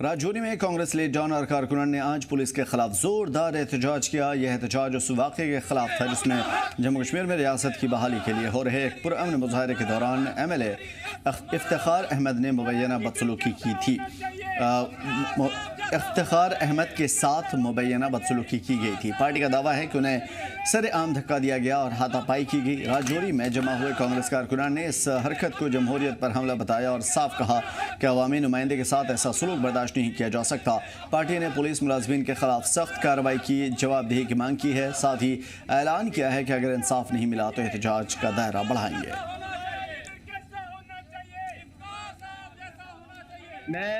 राजौरी में कांग्रेस लीडर और कारकुनान ने आज पुलिस के खिलाफ जोरदार एहतजाज किया। यह एहतजाज उस वाक़े के खिलाफ था जिसमें जम्मू कश्मीर में रियासत की बहाली के लिए हो रहे एक पुरअमन मुजाहरे के दौरान MLA इफ्तिखार अहमद ने मुबैना बदसलूकी की थी। इफ्तिखार अहमद के साथ मुबैना बदसलूकी की गई थी। पार्टी का दावा है कि उन्हें सरेआम धक्का दिया गया और हाथापाई की गई। राजौरी में जमा हुए कांग्रेस कारकुनान ने इस हरकत को जमहूरियत पर हमला बताया और साफ कहा कि अवामी नुमाइंदे के साथ ऐसा सलूक बर्दाश्त नहीं किया जा सकता। पार्टी ने पुलिस मुलाजमीन के खिलाफ सख्त कार्रवाई की जवाबदेही की मांग की है। साथ ही ऐलान किया है कि अगर इंसाफ नहीं मिला तो एहतजाज का दायरा बढ़ाएंगे। मैं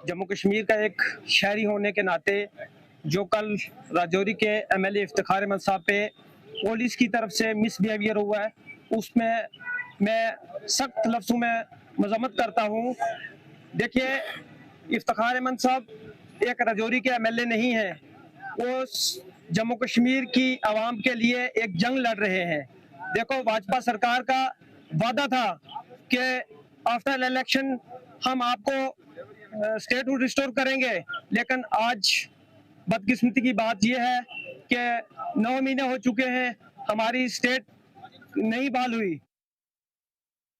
जम्मू कश्मीर का एक शहरी होने के नाते जो कल राजौरी के MLA इफ्तिखार अहमद साहब पे पुलिस की तरफ से मिसबिहेवियर हुआ है, उसमें मैं सख्त लफ्ज़ों में मज़म्मत करता हूँ। देखिए, इफ्तिखार अहमद साहब एक राजौरी के MLA नहीं हैं, वो जम्मू कश्मीर की आवाम के लिए एक जंग लड़ रहे हैं। देखो, भाजपा सरकार का वादा था कि आफ्टर इलेक्शन हम आपको स्टेटहुड रिस्टोर करेंगे, लेकिन आज बदकिस्मती की बात यह है कि 9 महीने हो चुके हैं, हमारी स्टेट नहीं बहाल हुई।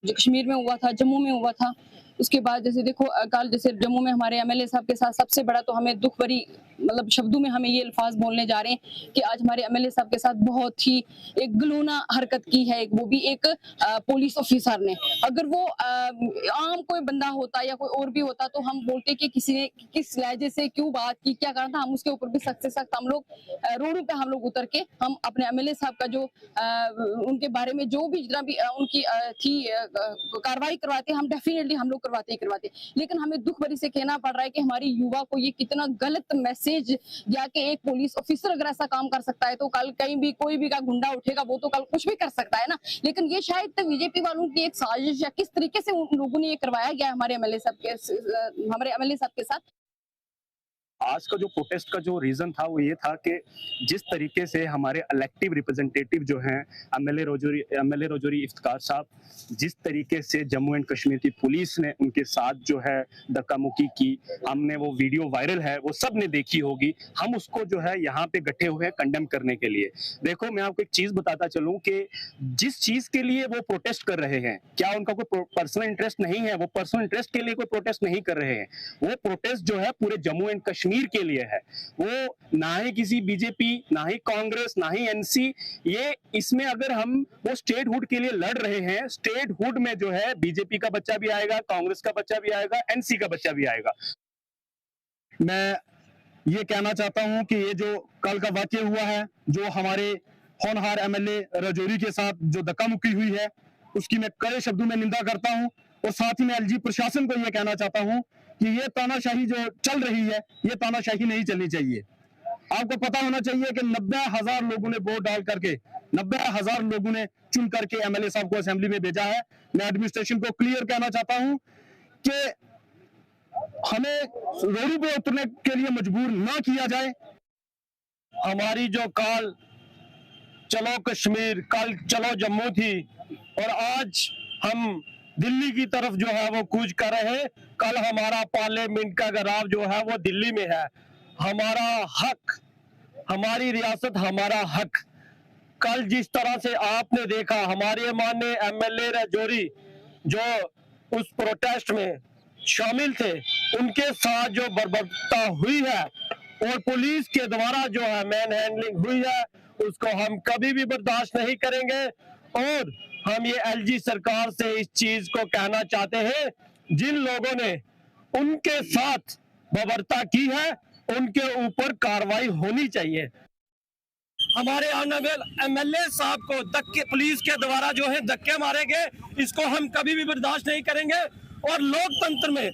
जो कश्मीर में हुआ था, जम्मू में हुआ था, उसके बाद जैसे देखो कल जैसे जम्मू में हमारे MLA साहब के साथ सबसे बड़ा तो हमें दुख भरी मतलब शब्दों में हमें ये अल्फाज बोलने जा रहे हैं कि आज हमारे MLA साहब के साथ बहुत ही एक गलूना हरकत की है, वो भी एक पुलिस ऑफिसर ने। अगर वो आम कोई बंदा होता या कोई और भी होता तो हम बोलते कि किसी ने किस लहजे से क्यों बात की, क्या करना था, हम उसके ऊपर भी सख्त से सख्त हम लोग रोडों पे हम लोग उतर के हम अपने MLA साहब का जो उनके बारे में जो भी जितना भी उनकी थी कार्रवाई करवाते, हम डेफिनेटली हम लोग करवाते ही करवाते। लेकिन हमें दुख भरी से कहना पड़ रहा है कि हमारी युवा को ये कितना गलत मैसेज या कि एक पुलिस ऑफिसर अगर ऐसा काम कर सकता है तो कल कहीं भी कोई भी का गुंडा उठेगा वो तो कल कुछ भी कर सकता है ना। लेकिन ये शायद बीजेपी वालों की एक साजिश या किस तरीके से उन लोगों ने ये करवाया गया हमारे MLA साहब के साथ। आज का जो प्रोटेस्ट का जो रीजन था वो ये था कि जिस तरीके से हमारे इलेक्टिव रिप्रेजेंटेटिव जो हैं MLA राजौरी इफ्तिखार साहब, जिस तरीके से जम्मू एंड कश्मीर की पुलिस ने उनके साथ जो है धक्का मुक्की की, हमने वो वीडियो वायरल है, वो सब ने देखी होगी। हम उसको जो है यहाँ पे इकट्ठे हुए हैं कंडेम करने के लिए। देखो, मैं आपको एक चीज बताता चलूं कि जिस चीज के लिए वो प्रोटेस्ट कर रहे हैं, क्या उनका कोई पर्सनल इंटरेस्ट नहीं है? वो पर्सनल इंटरेस्ट के लिए कोई प्रोटेस्ट नहीं कर रहे हैं। वो प्रोटेस्ट जो है पूरे जम्मू एंड कश्मीर के लिए है। वो ना ही किसी बीजेपी, ना ही कांग्रेस, ना ही NC, ये इसमें अगर हम वो स्टेटहुड के लिए लड़ रहे हैं, स्टेटहुड में जो है बीजेपी का बच्चा भी आएगा, कांग्रेस का बच्चा भी आएगा, NC का बच्चा भी आएगा। मैं ये कहना चाहता हूं कि ये जो कल का वाकया हुआ है, जो हमारे होनहार MLA राजौरी के साथ जो धक्का मुक्की हुई है, उसकी मैं कड़े शब्दों में निंदा करता हूं। और साथ ही मैं LG प्रशासन को ये कहना चाहता हूं कि ये तानाशाही जो चल रही है, ये तानाशाही नहीं चलनी चाहिए। आपको पता होना चाहिए कि 90,000 लोगों ने वोट डाल करके, 90,000 लोगों ने चुन करके MLA साहब को असेंबली में भेजा है। मैं एडमिनिस्ट्रेशन को क्लियर कहना चाहता हूं कि हमें रोड पे उतरने के लिए मजबूर ना किया जाए। हमारी जो कल चलो कश्मीर, कल चलो जम्मू थी और आज हम दिल्ली की तरफ जो है वो कूच कर रहे हैं। कल हमारा पार्लियामेंट का घेराव जो है वो दिल्ली में है। हमारा हक, हमारी रियासत, हमारा हक। कल जिस तरह से आपने देखा हमारे माननीय MLA राजौरी जो उस प्रोटेस्ट में शामिल थे, उनके साथ जो बर्बरता हुई है और पुलिस के द्वारा जो है मैन हैंडलिंग हुई है, उसको हम कभी भी बर्दाश्त नहीं करेंगे। और हम ये LG सरकार से इस चीज को कहना चाहते हैं, जिन लोगों ने उनके साथ बर्बरता की है उनके ऊपर कार्रवाई होनी चाहिए। हमारे ऑनरेबल MLA साहब को धक्के पुलिस के द्वारा जो है धक्के मारे गए, इसको हम कभी भी बर्दाश्त नहीं करेंगे। और लोकतंत्र में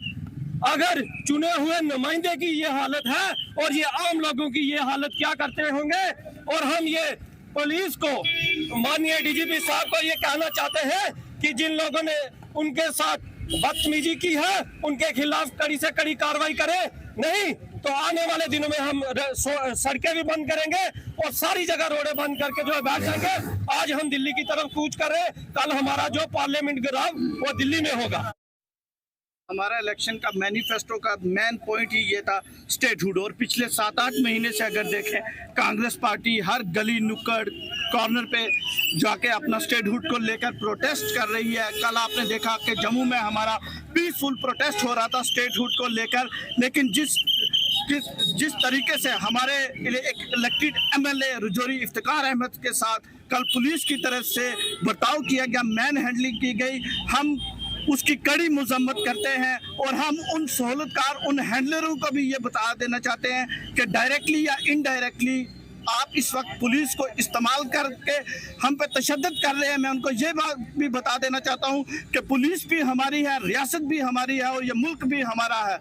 अगर चुने हुए नुमाइंदे की ये हालत है और ये आम लोगों की ये हालत क्या करते होंगे। और हम ये पुलिस को, माननीय DGP साहब को ये कहना चाहते हैं कि जिन लोगों ने उनके साथ बदतमीजी की है उनके खिलाफ कड़ी से कड़ी कार्रवाई करें। नहीं तो आने वाले दिनों में हम सड़कें भी बंद करेंगे और सारी जगह रोडें बंद करके जो है बैठ जाएंगे। आज हम दिल्ली की तरफ कूच कर रहे हैं, कल हमारा जो पार्लियामेंट घेराव वो दिल्ली में होगा। हमारा इलेक्शन का मैनिफेस्टो का मेन पॉइंट ही ये था स्टेटहुड, और पिछले 7-8 महीने से अगर देखें कांग्रेस पार्टी हर गली नुक्कड़ कॉर्नर पे जाके अपना स्टेटहुड को लेकर प्रोटेस्ट कर रही है। कल आपने देखा कि जम्मू में हमारा पीसफुल प्रोटेस्ट हो रहा था स्टेटहुड को लेकर, लेकिन जिस तरीके से हमारे एक इलेक्टेड एमएलए रजौरी इफ्तिकार अहमद के साथ कल पुलिस की तरफ से बर्ताव किया गया, मैन हैंडलिंग की गई, हम उसकी कड़ी मजम्मत करते हैं। और हम उन सहूलतकार उन हैंडलरों को भी ये बता देना चाहते हैं कि डायरेक्टली या इनडायरेक्टली आप इस वक्त पुलिस को इस्तेमाल करके हम पे तशद्दुद कर रहे हैं। मैं उनको ये बात भी बता देना चाहता हूँ कि पुलिस भी हमारी है, रियासत भी हमारी है और ये मुल्क भी हमारा है।